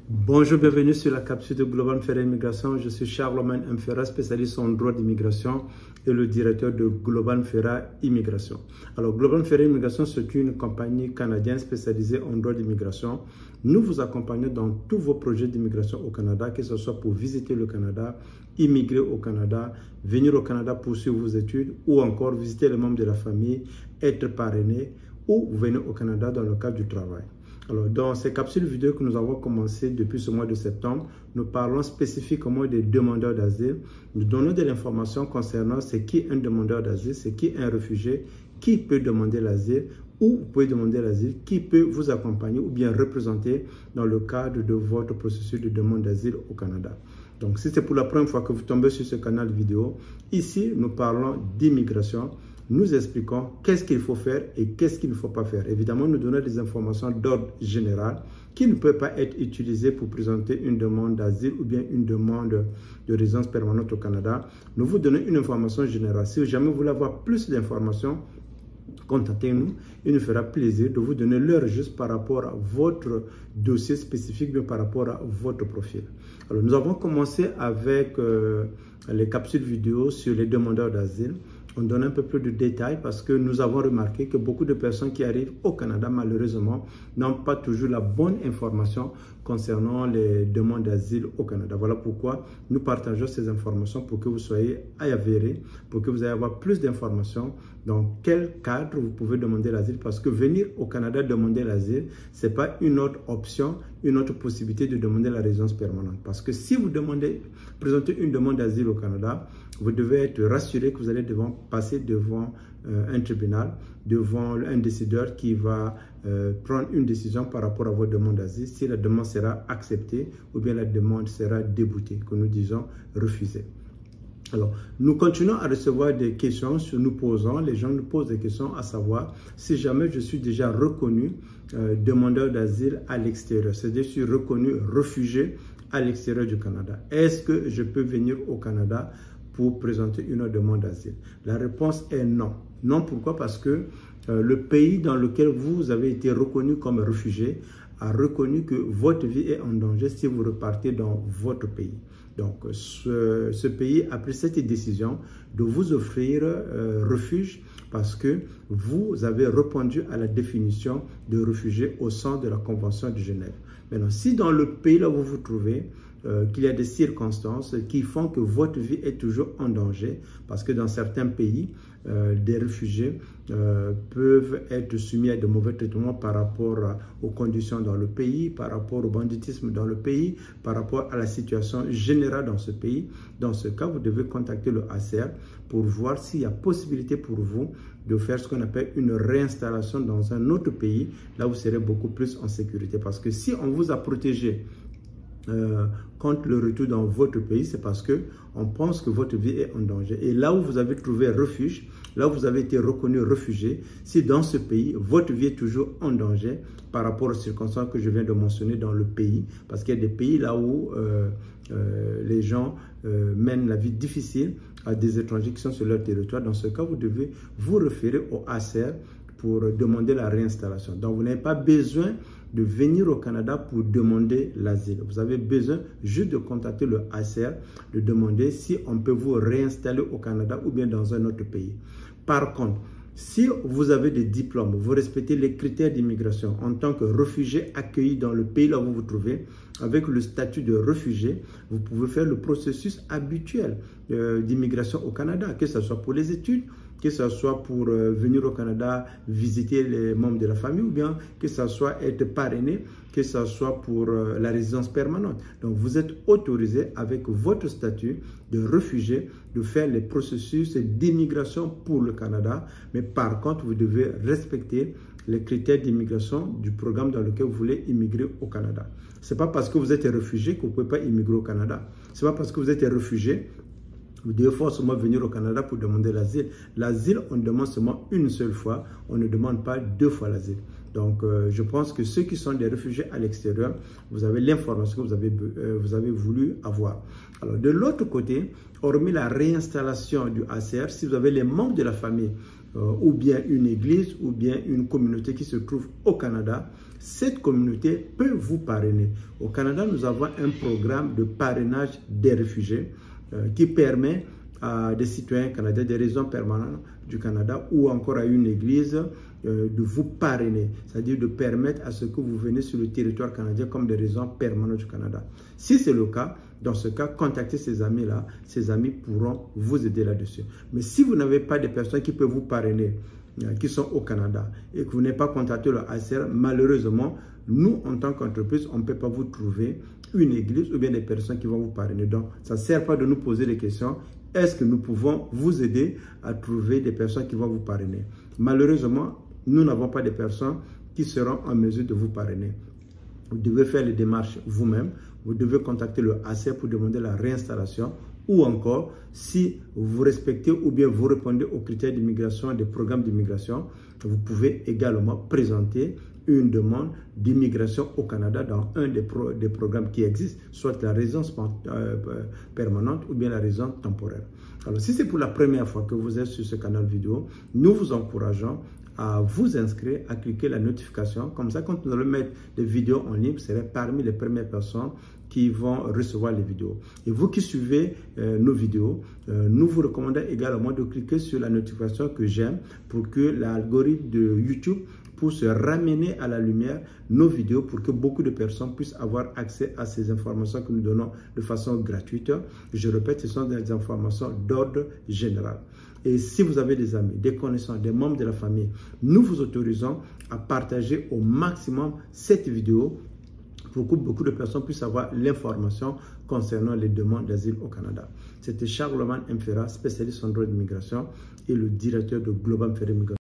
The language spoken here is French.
Bonjour, bienvenue sur la capsule de Global Ferra Immigration. Je suis Charlemagne Mferra, spécialiste en droit d'immigration et le directeur de Global Ferra Immigration. Alors, Global Ferra Immigration, c'est une compagnie canadienne spécialisée en droit d'immigration. Nous vous accompagnons dans tous vos projets d'immigration au Canada, que ce soit pour visiter le Canada, immigrer au Canada, venir au Canada pour suivre vos études ou encore visiter les membres de la famille, être parrainé ou venir au Canada dans le cadre du travail. Alors, dans ces capsules vidéo que nous avons commencé depuis ce mois de septembre, nous parlons spécifiquement des demandeurs d'asile. Nous donnons de l'information concernant ce qu'est un demandeur d'asile, ce qu'est un réfugié, qui peut demander l'asile, où vous pouvez demander l'asile, qui peut vous accompagner ou bien représenter dans le cadre de votre processus de demande d'asile au Canada. Donc, si c'est pour la première fois que vous tombez sur ce canal vidéo, ici, nous parlons d'immigration. Nous expliquons qu'est-ce qu'il faut faire et qu'est-ce qu'il ne faut pas faire. Évidemment, nous donnons des informations d'ordre général qui ne peuvent pas être utilisées pour présenter une demande d'asile ou bien une demande de résidence permanente au Canada. Nous vous donnons une information générale. Si jamais vous voulez avoir plus d'informations, contactez-nous. Il nous fera plaisir de vous donner l'heure juste par rapport à votre dossier spécifique, bien par rapport à votre profil. Alors, nous avons commencé avec les capsules vidéo sur les demandeurs d'asile. On donne un peu plus de détails parce que nous avons remarqué que beaucoup de personnes qui arrivent au Canada, malheureusement, n'ont pas toujours la bonne information concernant les demandes d'asile au Canada. Voilà pourquoi nous partageons ces informations pour que vous soyez avérés, pour que vous ayez avoir plus d'informations dans quel cadre vous pouvez demander l'asile. Parce que venir au Canada demander l'asile, ce n'est pas une autre option, une autre possibilité de demander la résidence permanente. Parce que si vous présentez une demande d'asile au Canada, vous devez être rassuré que vous allez passer devant un tribunal, devant un décideur qui va prendre une décision par rapport à votre demande d'asile, si la demande sera acceptée ou bien la demande sera déboutée, que nous disons refusée. Alors, nous continuons à recevoir des questions sur nous posant. Les gens nous posent des questions à savoir si jamais je suis déjà reconnu demandeur d'asile à l'extérieur, c'est-à-dire je suis reconnu réfugié à l'extérieur du Canada. Est-ce que je peux venir au Canada pour présenter une demande d'asile? La réponse est non. Non, pourquoi? Parce que le pays dans lequel vous avez été reconnu comme réfugié a reconnu que votre vie est en danger si vous repartez dans votre pays. Donc, ce pays a pris cette décision de vous offrir refuge parce que vous avez répondu à la définition de réfugié au sein de la Convention de Genève. Maintenant, si dans le pays là où vous vous trouvez, qu'il y a des circonstances qui font que votre vie est toujours en danger, parce que dans certains pays, des réfugiés peuvent être soumis à de mauvais traitements par rapport aux conditions dans le pays, par rapport au banditisme dans le pays, par rapport à la situation générale dans ce pays. Dans ce cas, vous devez contacter le HCR pour voir s'il y a possibilité pour vous de faire ce qu'on appelle une réinstallation dans un autre pays, là où vous serez beaucoup plus en sécurité. Parce que si on vous a protégé contre le retour dans votre pays, c'est parce que on pense que votre vie est en danger. Et là où vous avez trouvé refuge, là où vous avez été reconnu réfugié, si dans ce pays, votre vie est toujours en danger par rapport aux circonstances que je viens de mentionner dans le pays, parce qu'il y a des pays là où les gens mènent la vie difficile à des étrangers qui sont sur leur territoire. Dans ce cas, vous devez vous référer au HCR pour demander la réinstallation. Donc, vous n'avez pas besoin de venir au Canada pour demander l'asile. Vous avez besoin juste de contacter le HCR, de demander si on peut vous réinstaller au Canada ou bien dans un autre pays. Par contre, si vous avez des diplômes, vous respectez les critères d'immigration en tant que réfugié accueilli dans le pays là où vous vous trouvez, avec le statut de réfugié, vous pouvez faire le processus habituel d'immigration au Canada, que ce soit pour les études, que ce soit pour venir au Canada visiter les membres de la famille ou bien que ce soit être parrainé, que ce soit pour la résidence permanente. Donc, vous êtes autorisé avec votre statut de réfugié de faire les processus d'immigration pour le Canada. Mais par contre, vous devez respecter les critères d'immigration du programme dans lequel vous voulez immigrer au Canada. Ce n'est pas parce que vous êtes réfugié que vous ne pouvez pas immigrer au Canada. Ce n'est pas parce que vous êtes réfugié vous devez forcément venir au Canada pour demander l'asile. L'asile, on demande seulement une seule fois. On ne demande pas deux fois l'asile. Donc, je pense que ceux qui sont des réfugiés à l'extérieur, vous avez l'information que vous avez voulu avoir. Alors, de l'autre côté, hormis la réinstallation du HCR, si vous avez les membres de la famille, ou bien une église, ou bien une communauté qui se trouve au Canada, cette communauté peut vous parrainer. Au Canada, nous avons un programme de parrainage des réfugiés qui permet à des citoyens canadiens, des résidents permanents du Canada ou encore à une église de vous parrainer, c'est-à-dire de permettre à ce que vous venez sur le territoire canadien comme des résidents permanents du Canada. Si c'est le cas, dans ce cas, contactez ces amis-là. Ces amis pourront vous aider là-dessus. Mais si vous n'avez pas de personnes qui peuvent vous parrainer, qui sont au Canada et que vous n'avez pas contacté le ACR, malheureusement, nous, en tant qu'entreprise, on ne peut pas vous trouver une église ou bien des personnes qui vont vous parrainer. Donc, ça ne sert pas de nous poser des questions. Est-ce que nous pouvons vous aider à trouver des personnes qui vont vous parrainer? Malheureusement, nous n'avons pas de personnes qui seront en mesure de vous parrainer. Vous devez faire les démarches vous-même. Vous devez contacter le ACR pour demander la réinstallation. Ou encore, si vous respectez ou bien vous répondez aux critères d'immigration et des programmes d'immigration, vous pouvez également présenter une demande d'immigration au Canada dans un des programmes qui existent, soit la résidence permanente ou bien la résidence temporaire. Alors, si c'est pour la première fois que vous êtes sur ce canal vidéo, nous vous encourageons à vous inscrire, à cliquer la notification. Comme ça, quand nous allons mettre des vidéos en ligne, vous serez parmi les premières personnes qui vont recevoir les vidéos. Et vous qui suivez nos vidéos, nous vous recommandons également de cliquer sur la notification que j'aime pour que l'algorithme de YouTube puisse ramener à la lumière nos vidéos pour que beaucoup de personnes puissent avoir accès à ces informations que nous donnons de façon gratuite. Je répète, ce sont des informations d'ordre général. Et si vous avez des amis, des connaissances, des membres de la famille, nous vous autorisons à partager au maximum cette vidéo pour que beaucoup de personnes puissent avoir l'information concernant les demandes d'asile au Canada. C'était Charlemagne Mfera, spécialiste en droit d'immigration et le directeur de Global Ferré Immigration.